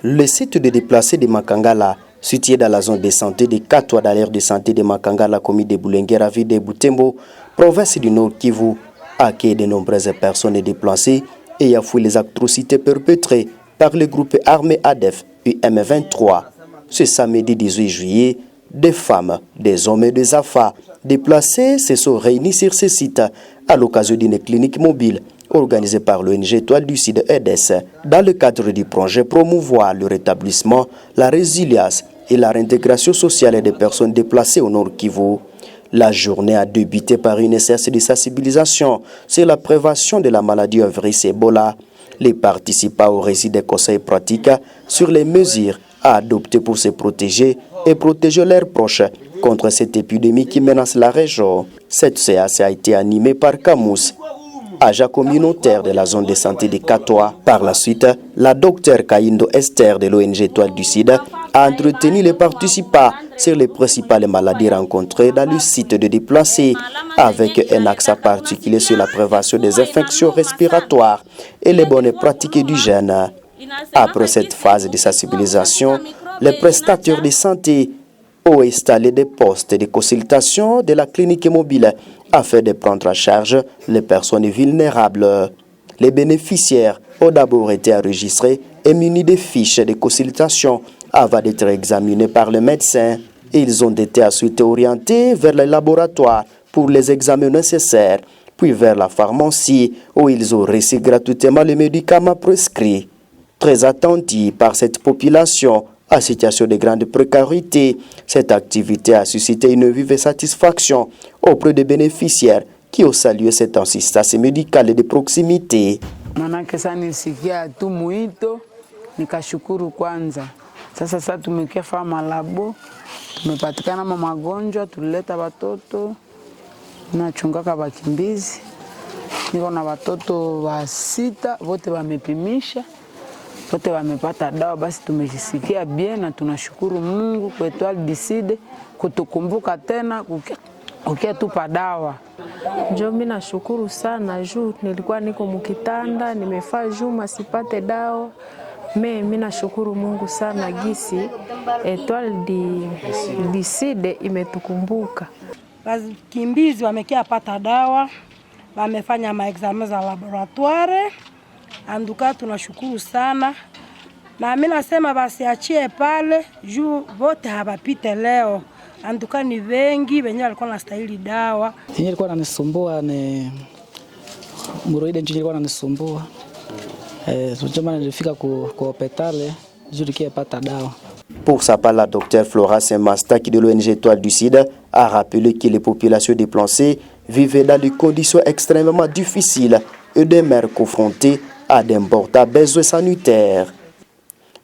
Le site de déplacés de Makangala, situé dans la zone de santé de Katwa dans l'aire de santé de Makangala, commune de Boulenguera, ville de Butembo, province du Nord Kivu, accueille de nombreuses personnes déplacées et a fouillé les atrocités perpétrées par le groupe armé ADF UM23. Ce samedi 18 juillet, des femmes, des hommes et des affaires déplacés se sont réunis sur ce site à l'occasion d'une clinique mobile organisée par l'ONG Étoile du Sud EDES dans le cadre du projet promouvoir le rétablissement, la résilience et la réintégration sociale des personnes déplacées au Nord Kivu. La journée a débuté par une séance de sensibilisation sur la prévention de la maladie au virus Ebola. Les participants ont reçu des conseils pratiques sur les mesures à adopter pour se protéger et protéger leurs proches contre cette épidémie qui menace la région. Cette séance a été animée par Camus, agent communautaire de la zone de santé de Katwa. Par la suite, la docteure Kaindo Esther de l'ONG Étoile du Sud a entretenu les participants sur les principales maladies rencontrées dans le site de déplacés, avec un accent particulier sur la prévention des infections respiratoires et les bonnes pratiques d'hygiène. Après cette phase de sensibilisation, les prestataires de santé ont installé des postes de consultation de la clinique mobile afin de prendre en charge les personnes vulnérables. Les bénéficiaires ont d'abord été enregistrés et munis de fiches de consultation avant d'être examinés par le médecin. Ils ont été ensuite orientés vers les laboratoires pour les examens nécessaires, puis vers la pharmacie où ils ont reçu gratuitement les médicaments prescrits. Très attendu par cette population en situation de grande précarité, cette activité a suscité une vive satisfaction auprès des bénéficiaires qui ont salué cette assistance médicale de proximité. Manake sana nisikia tu mwito nikashukuru kwanza. Sasa tumekia fama labo, tumepatikana magonjwa, tulileta watoto nachungaka wakimbizi. Niko na watoto wa 6 wote wamepimisha. Wote wamepata dawa, basi tumejisikia bien na tunashukuru Mungu kwa Étoile du Sud kutukumbuka tena kukia tupa dawa. Njo mimi nashukuru sana juu nilikuwa niko mkitanda nimefaa juma sipate dawa. Mimi nashukuru Mungu sana gisi Étoile du Sud imetukumbuka. Wakimbizi wamekia pata dawa, wamefanya maexamen za laboratoire. Anduka tunashukuru sana. Na mimi nasema basi achie pale juu wote hawapite leo. Anduka ni wengi wenyewe walikuwa wanastahili dawa. Yeye alikuwa ananisumbua ni muroide nje alikuwa ananisumbua. Tunjoma nilifika ku hospitali juu nikipata dawa. Pour sa part, la docteure Flora Saint-Mastaki de l'ONG Étoile du Sud a rappelé que les populations déplacées vivaient dans des conditions extrêmement difficiles et demeurent confrontées à d'importants besoins sanitaires.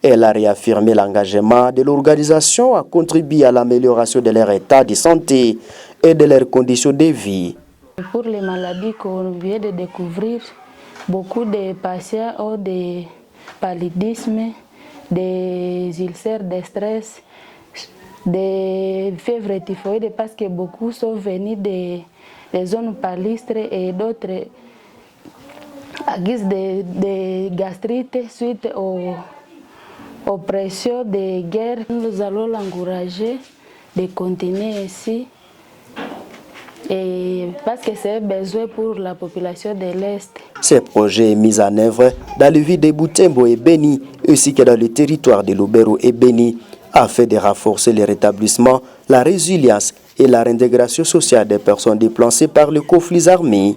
Elle a réaffirmé l'engagement de l'organisation à contribuer à l'amélioration de leur état de santé et de leurs conditions de vie. Pour les maladies qu'on vient de découvrir, beaucoup de patients ont des paludismes, des ulcères de stress, des fièvres typhoïdes parce que beaucoup sont venus des zones palistres et d'autres à guise de gastrite suite aux pressions de guerre. Nous allons l'encourager de continuer ici et parce que c'est un besoin pour la population de l'Est. Ce projet est mis en œuvre dans le ville de Butembo et Beni ainsi que dans le territoire de Lubero et Beni afin de renforcer le rétablissement, la résilience et la réintégration sociale des personnes déplacées par les conflits armés.